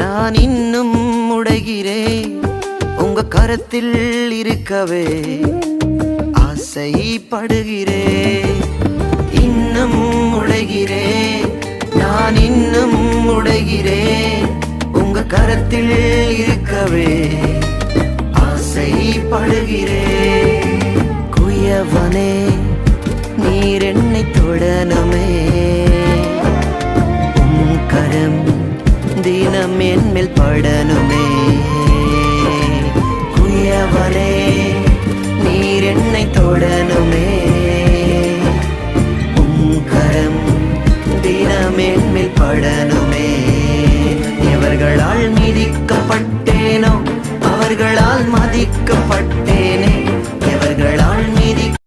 நான் இன்னும் உடைகிறேன் உங்க கரத்தில் இருக்கவே ஆசைப்படுகிறேன். இன்னும் உடைகிறேன், நான் இன்னும் உடைகிறேன் உங்க கரத்தில் இருக்கவே ஆசைப்படுகிறேன். குயவனே நீர் என்னை தொடணுமே, உம் கரம் தினம் என் மேல் படணுமே. குயவனே நீர் என்னை தொடணுமே, உம் கரம் தினம் என் மேல் படணுமே. எவர்களால் மிதிக்கப்பட்டேனோ அவர்களால் மதிக்கப்பட்டேனே,